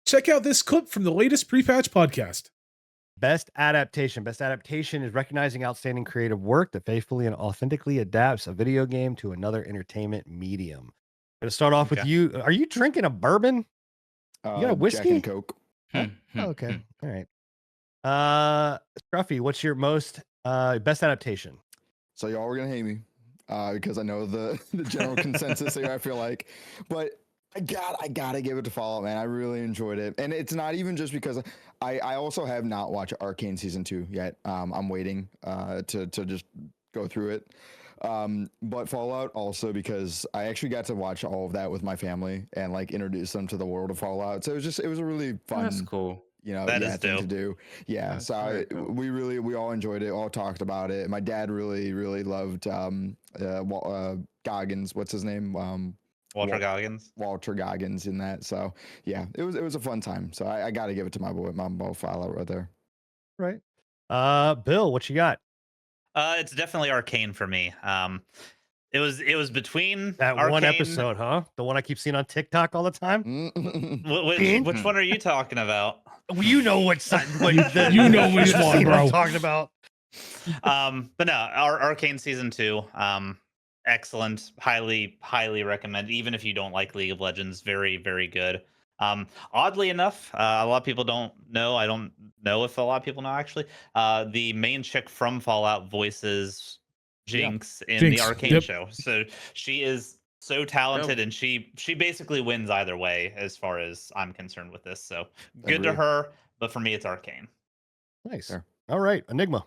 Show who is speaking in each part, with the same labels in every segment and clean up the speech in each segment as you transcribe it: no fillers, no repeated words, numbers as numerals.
Speaker 1: Check out this clip from the latest pre-patch podcast.
Speaker 2: Best adaptation. Best adaptation is recognizing outstanding creative work that faithfully and authentically adapts a video game to another entertainment medium. I'm going to start off with you. Are you drinking a bourbon? You got a whiskey?
Speaker 3: Jack and Coke.
Speaker 2: Huh? Oh, okay. All right. Scruffy, what's your most best adaptation?
Speaker 3: So y'all were gonna hate me because I know the general consensus here. I feel like, but I gotta give it to Fallout, man. I really enjoyed it, and it's not even just because I also have not watched Arcane season 2 yet. I'm waiting to just go through it. But Fallout also because I actually got to watch all of that with my family and like introduce them to the world of Fallout. So it was a really fun.
Speaker 4: That's cool.
Speaker 3: You know,
Speaker 5: that is
Speaker 3: thing
Speaker 5: dope.
Speaker 3: to do. Yeah,
Speaker 4: That's
Speaker 3: so
Speaker 4: cool.
Speaker 3: we all enjoyed it, all talked about it. My dad really loved Goggins. What's his name?
Speaker 5: Walter Goggins.
Speaker 3: Walter Goggins in that. So yeah, it was a fun time. So I got to give it to my boy Fallout right there.
Speaker 2: Right. Bill, what you got?
Speaker 5: It's definitely Arcane for me. It was between
Speaker 2: That
Speaker 5: Arcane,
Speaker 2: one episode, huh? The one I keep seeing on TikTok all the time.
Speaker 5: Which one are you talking about?
Speaker 2: Well, you know what
Speaker 1: You know which one, bro.
Speaker 2: I'm talking about.
Speaker 5: But no, our Arcane season 2, excellent, highly recommend. Even if you don't like League of Legends, very good. Oddly enough, a lot of people don't know. I don't know if a lot of people know actually. The main chick from Fallout voices Jinx in the Arcane show. So she is so talented, and she basically wins either way as far as I'm concerned with this. So good to her, but for me it's Arcane.
Speaker 2: Nice. All right, Enigma.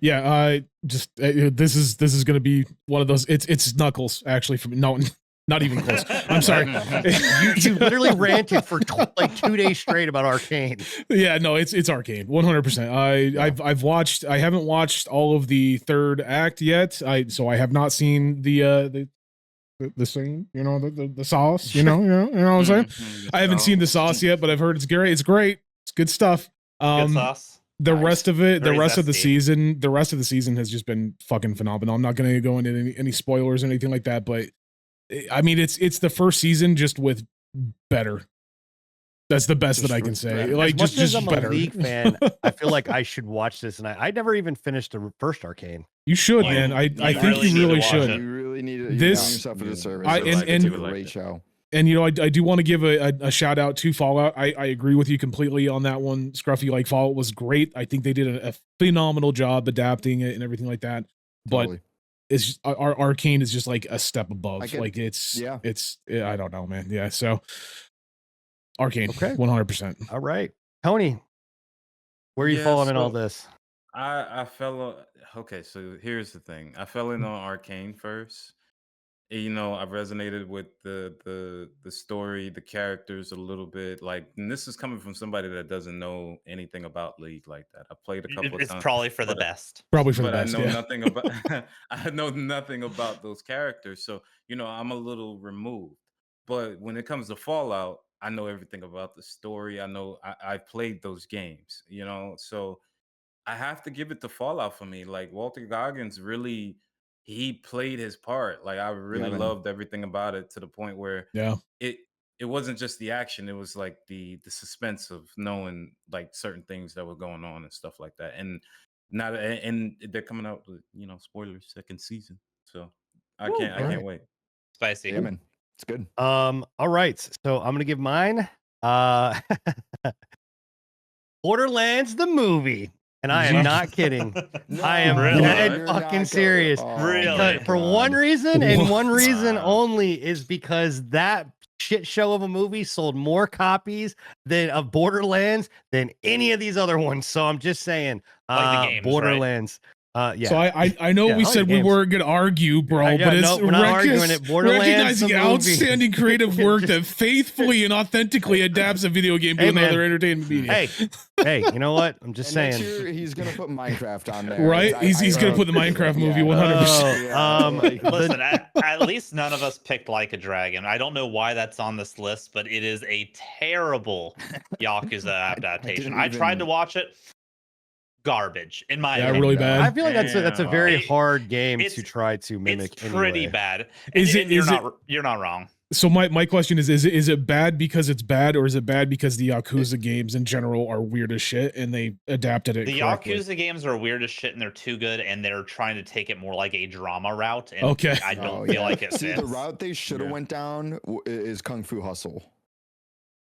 Speaker 1: Yeah, this is going to be one of those. It's Knuckles actually. From not even close. I'm sorry.
Speaker 2: you literally ranted for like 2 days straight about Arcane.
Speaker 1: Yeah, no, it's Arcane, 100%. I've watched. I haven't watched all of the third act yet. So I have not seen the scene. You know, the sauce. You know what I'm saying. I haven't seen the sauce yet, but I've heard it's great. It's great. It's good stuff.
Speaker 5: Good sauce.
Speaker 1: The rest of it,
Speaker 5: Very
Speaker 1: the rest of the
Speaker 5: zesty.
Speaker 1: season has just been fucking phenomenal. I'm not going to go into any spoilers or anything like that, but I mean, it's the first season just with better. That's the best that I can say. Like,
Speaker 2: as much as
Speaker 1: just
Speaker 2: I'm
Speaker 1: better.
Speaker 2: a League fan, I feel like I should watch this, and I never even finished the first Arcane.
Speaker 1: You should, man. I think you really should.
Speaker 3: You really need to
Speaker 1: This
Speaker 3: yourself a service.
Speaker 1: it's
Speaker 3: a great show.
Speaker 1: And you know, I do want to give a shout out to Fallout. I agree with you completely on that one, Scruffy. Like, Fallout was great. I think they did a phenomenal job adapting it and everything like that.
Speaker 3: Totally.
Speaker 1: But it's just, our Arcane is just like a step above. Like it's I don't know, man. Yeah, so Arcane,
Speaker 2: okay,
Speaker 1: 100%.
Speaker 2: All right, Tony, where are you falling in all this?
Speaker 4: I fell. Okay, so here's the thing. I fell in on Arcane first. You know, I resonated with the story, the characters a little bit. Like, and this is coming from somebody that doesn't know anything about League like that. I played a couple of times.
Speaker 5: It's probably for the best.
Speaker 1: Probably for the
Speaker 4: But
Speaker 1: best.
Speaker 4: I know
Speaker 1: Yeah.
Speaker 4: nothing about. I know nothing about those characters, so you know I'm a little removed. But when it comes to Fallout, I know everything about the story. I know I've played those games. You know, so I have to give it to Fallout for me. Like Walter Goggins really, he played his part. Like I really
Speaker 3: man.
Speaker 4: loved everything about it to the point where
Speaker 1: Yeah.
Speaker 4: it wasn't just the action, it was like the suspense of knowing like certain things that were going on and stuff like that. And not and they're coming out with, you know, spoilers, second season. So I can't wait.
Speaker 5: Spicy.
Speaker 3: Yeah, man. It's good.
Speaker 2: All right, so I'm gonna give mine. Borderlands the movie. And I am not kidding. I am dead fucking serious.
Speaker 5: Really?
Speaker 2: For one reason and one reason only is because that shit show of a movie sold more copies of Borderlands than any of these other ones. So I'm just saying,
Speaker 5: Like the games,
Speaker 2: Borderlands. Yeah.
Speaker 1: So I know we said we weren't gonna argue, bro, but it's
Speaker 2: we're not arguing it. Borderlands,
Speaker 1: recognizing outstanding creative work that faithfully and authentically adapts a video game to another entertainment medium.
Speaker 2: Hey, you know what? I'm just saying.
Speaker 3: Next year he's gonna put Minecraft on there,
Speaker 1: right? He's gonna put the Minecraft movie 100%.
Speaker 5: Listen, at least none of us picked Like a Dragon. I don't know why that's on this list, but it is a terrible Yakuza adaptation. I tried to watch it. Garbage, in my opinion.
Speaker 1: Really bad.
Speaker 2: I feel like that's a very hard game to try to mimic.
Speaker 5: It's pretty bad.
Speaker 1: Is
Speaker 5: and
Speaker 1: it?
Speaker 5: You're not wrong.
Speaker 1: So my question is it bad because it's bad, or is it bad because the Yakuza games in general are weird as shit and they adapted it
Speaker 5: The
Speaker 1: correctly?
Speaker 5: Yakuza games are weird as shit and they're too good, and they're trying to take it more like a drama route. And
Speaker 1: Okay.
Speaker 5: I don't feel like it
Speaker 3: See,
Speaker 5: fits.
Speaker 3: the route they should have
Speaker 4: Yeah.
Speaker 3: went down is Kung Fu Hustle.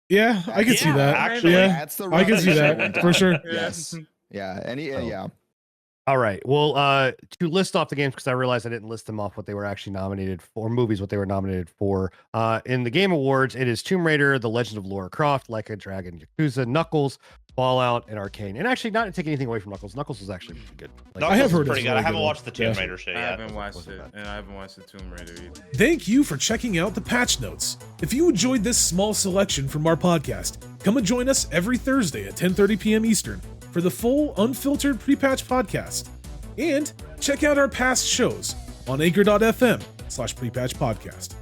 Speaker 1: Yeah, I can see
Speaker 5: Yeah,
Speaker 1: that.
Speaker 5: actually.
Speaker 1: Yeah,
Speaker 3: That's the
Speaker 1: I
Speaker 3: route
Speaker 1: can
Speaker 3: they
Speaker 1: see
Speaker 3: should've
Speaker 1: that
Speaker 3: went
Speaker 1: for
Speaker 3: down.
Speaker 1: sure.
Speaker 3: Yes. Yeah. Yeah.
Speaker 2: All right. Well, to list off the games, because I realized I didn't list them off what they were actually nominated for, movies, what they were nominated for. In the Game Awards, it is Tomb Raider, The Legend of Lara Croft, Like a Dragon, Yakuza, Knuckles, Fallout, and Arcane. And actually, not to take anything away from Knuckles. Knuckles was actually pretty good. Like,
Speaker 1: I have
Speaker 5: Knuckles is
Speaker 1: heard
Speaker 5: pretty
Speaker 1: it's
Speaker 5: good.
Speaker 1: really
Speaker 5: I haven't
Speaker 1: good.
Speaker 5: watched the Tomb
Speaker 1: Yeah.
Speaker 5: Raider shit
Speaker 4: I
Speaker 5: yet.
Speaker 4: haven't watched
Speaker 2: wasn't
Speaker 4: it,
Speaker 2: bad.
Speaker 4: and I haven't watched the Tomb Raider either.
Speaker 1: Thank you for checking out the patch notes. If you enjoyed this small selection from our podcast, come and join us every Thursday at 10:30 p.m. Eastern for the full unfiltered pre-patch podcast. And check out our past shows on anchor.fm/prepatch podcast.